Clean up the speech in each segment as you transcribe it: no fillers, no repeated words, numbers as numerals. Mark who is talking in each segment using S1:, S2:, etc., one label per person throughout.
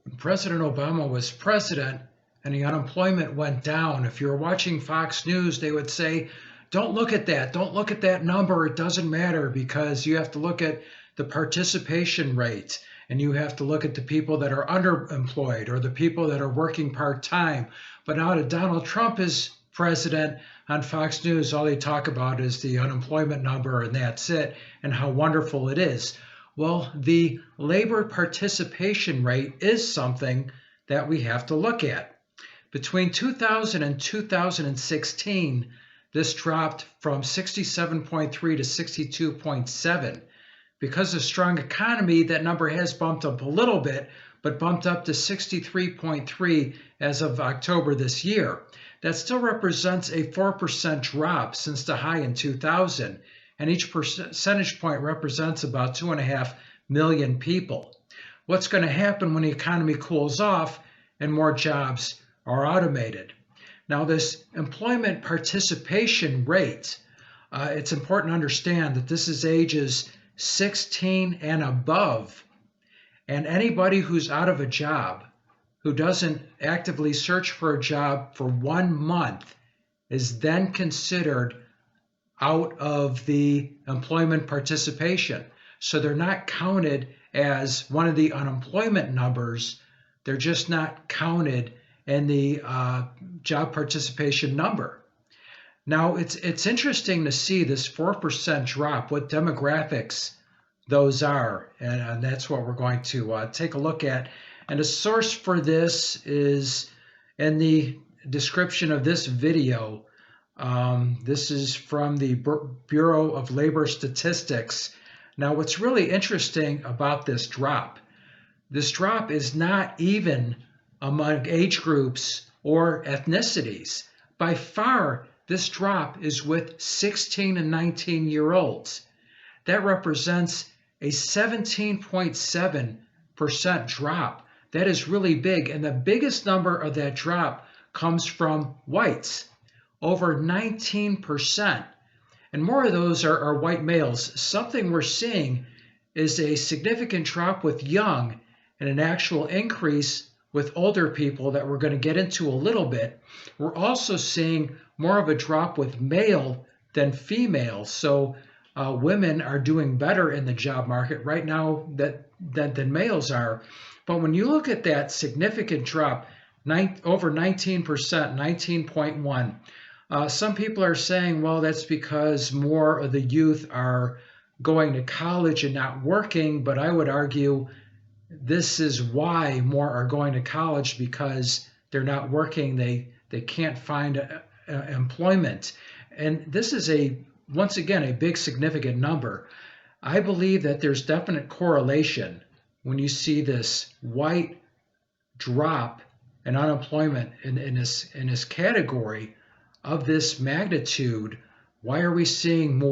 S1: when President Obama was president and the unemployment went down, if you're watching Fox News, they would say, don't look at that. Don't look at that number. It doesn't matter because you have to look at the participation rate and you have to look at the people that are underemployed or the people that are working part-time. But now that Donald Trump is president, on Fox News, all they talk about is the unemployment number and that's it, and how wonderful it is. Well, the labor participation rate is something that we have to look at. Between 2000 and 2016, this dropped from 67.3 to 62.7. Because of strong economy, that number has bumped up a little bit, but bumped up to 63.3 as of October this year. That still represents a 4% drop since the high in 2000, and each percentage point represents about 2.5 million people. What's going to happen when the economy cools off and more jobs are automated? Now, this employment participation rate, it's important to understand that this is ages 16 and above, and anybody who's out of a job, who doesn't actively search for a job for 1 month, is then considered out of the employment participation. So they're not counted as one of the unemployment numbers. They're just not counted in the job participation number. Now, it's interesting to see this 4% drop, what demographics those are, and that's what we're going to take a look at. And the source for this is in the description of this video. This is from the Bureau of Labor Statistics. Now, what's really interesting about this drop is not even among age groups or ethnicities. By far, this drop is with 16 and 19-year-olds. That represents a 17.7% drop. That is really big, and the biggest number of that drop comes from whites, over 19%. And more of those are white males. Something we're seeing is a significant drop with young and an actual increase with older people that we're going to get into a little bit. We're also seeing more of a drop with male than female. So women are doing better in the job market right now than males are. But when you look at that significant drop, over 19%, 19.1, some people are saying, well, that's because more of the youth are going to college and not working. But I would argue this is why more are going to college, because they're not working. They can't find employment. And this is once again, a big significant number. I believe that there's definite correlation when you see this white drop in unemployment in this category of this magnitude. Why are we seeing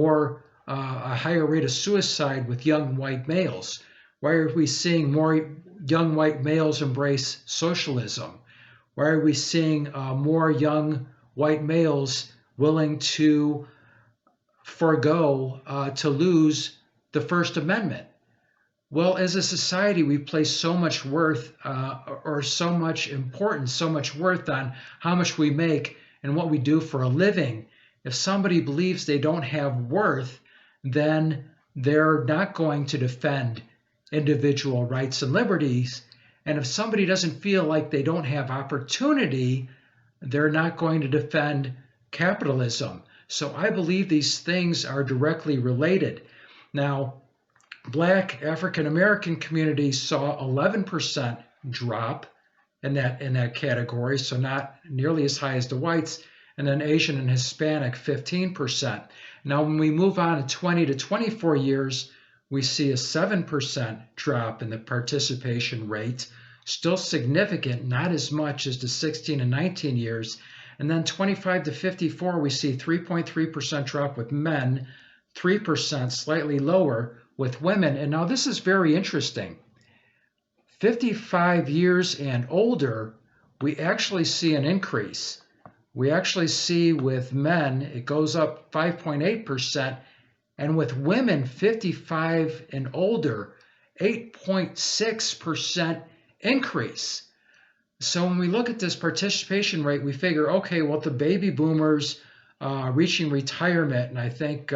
S1: a higher rate of suicide with young white males? Why are we seeing more young white males embrace socialism? Why are we seeing more young white males willing to forego to lose the First Amendment? Well, as a society, we place so much worth or so much importance, so much worth on how much we make and what we do for a living. If somebody believes they don't have worth, then they're not going to defend individual rights and liberties. And if somebody doesn't feel like they don't have opportunity, they're not going to defend capitalism. So I believe these things are directly related. Now, Black African American communities saw 11% drop in that category, so not nearly as high as the whites, and then Asian and Hispanic 15%. Now, when we move on to 20 to 24 years, we see a 7% drop in the participation rate, still significant, not as much as the 16 and 19 years. And then 25 to 54, we see 3.3% drop with men, 3% slightly lower with women. And now this is very interesting. 55 years and older, we actually see an increase. We actually see with men, it goes up 5.8%, and with women 55 and older, 8.6% increase. So when we look at this participation rate, we figure, okay, well, the baby boomers reaching retirement, and I think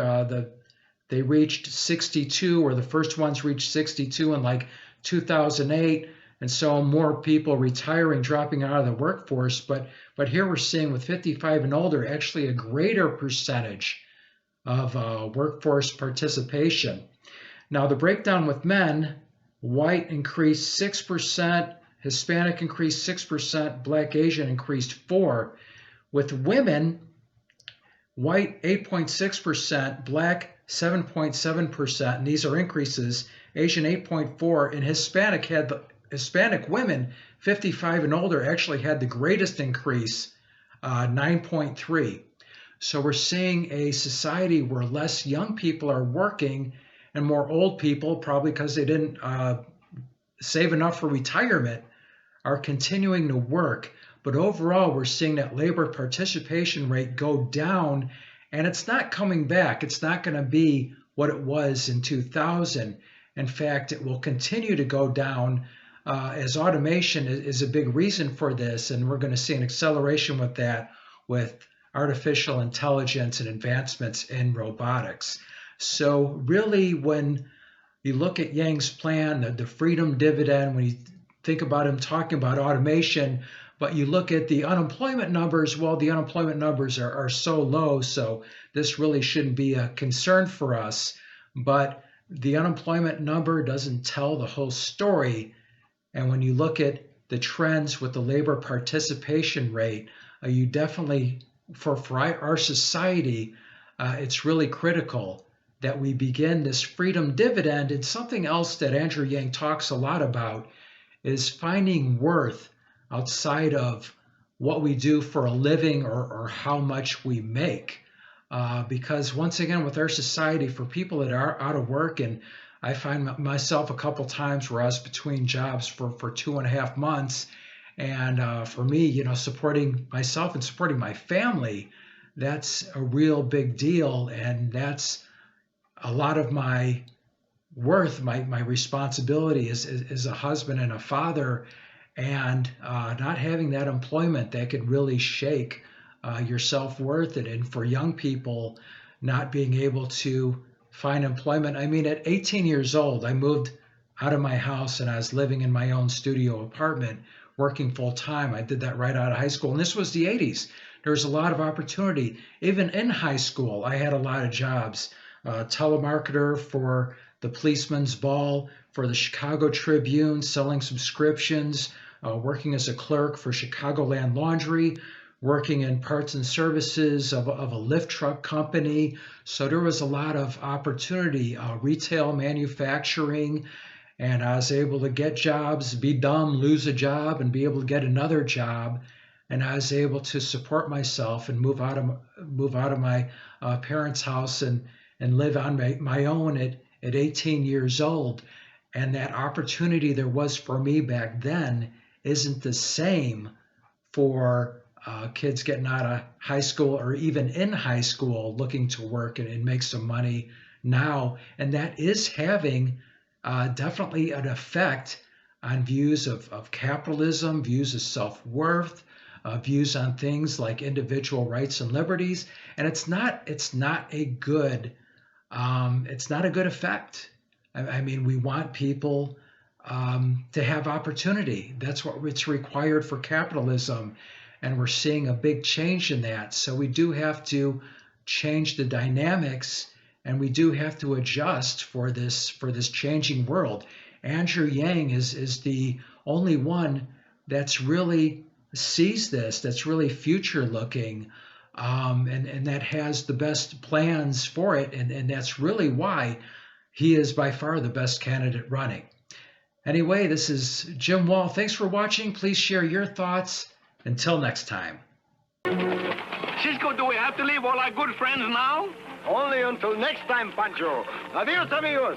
S1: they reached 62, or the first ones reached 62 in like 2008, and so more people retiring, dropping out of the workforce. But here we're seeing with 55 and older, actually a greater percentage of workforce participation. Now the breakdown with men: white increased 6%, Hispanic increased 6%, Black Asian increased 4%. With women, white 8.6%, Black 7.7%, and these are increases. Asian 8.4%, and Hispanic women 55 and older actually had the greatest increase, 9.3%. So we're seeing a society where less young people are working and more old people, probably because they didn't save enough for retirement, are continuing to work. But overall, we're seeing that labor participation rate go down, and it's not coming back. It's not going to be what it was in 2000. In fact, it will continue to go down as automation is a big reason for this, and we're going to see an acceleration with that, with artificial intelligence and advancements in robotics. So really, when you look at Yang's plan, the Freedom Dividend, when you think about him talking about automation, but you look at the unemployment numbers, well, the unemployment numbers are so low, so this really shouldn't be a concern for us. But the unemployment number doesn't tell the whole story. And when you look at the trends with the labor participation rate, you definitely, for our society, it's really critical that we begin this freedom dividend. And something else that Andrew Yang talks a lot about is finding worth outside of what we do for a living or how much we make. Because once again, with our society, for people that are out of work, and I find myself a couple times where I was between jobs for 2.5 months, and for me, supporting myself and supporting my family, that's a real big deal, and that's a lot of my worth, my responsibility as a husband and a father. And not having that employment, that could really shake your self-worth. And for young people, not being able to find employment. I mean, at 18 years old, I moved out of my house and I was living in my own studio apartment, working full time. I did that right out of high school. And this was the 80s. There was a lot of opportunity. Even in high school, I had a lot of jobs. Telemarketer for the Policeman's Ball, for the Chicago Tribune, selling subscriptions, working as a clerk for Chicagoland Laundry, working in parts and services of a lift truck company. So there was a lot of opportunity, retail, manufacturing, and I was able to get jobs, be dumb, lose a job, and be able to get another job. And I was able to support myself and move out of my parents' house and live on my own at 18 years old. And that opportunity there was for me back then isn't the same for kids getting out of high school or even in high school looking to work and make some money now. And that is having definitely an effect on views of capitalism, views of self-worth, views on things like individual rights and liberties. And it's not a good effect. I mean, we want people to have opportunity. That's what's required for capitalism. And we're seeing a big change in that. So we do have to change the dynamics, and we do have to adjust for this changing world. Andrew Yang is the only one that's really sees this, that's really future looking, and that has the best plans for it. And that's really why he is by far the best candidate running. Anyway, this is Jim Wall. Thanks for watching. Please share your thoughts. Until next time.
S2: Cisco, do we have to leave all our good friends now?
S3: Only until next time, Pancho. Adios, amigos.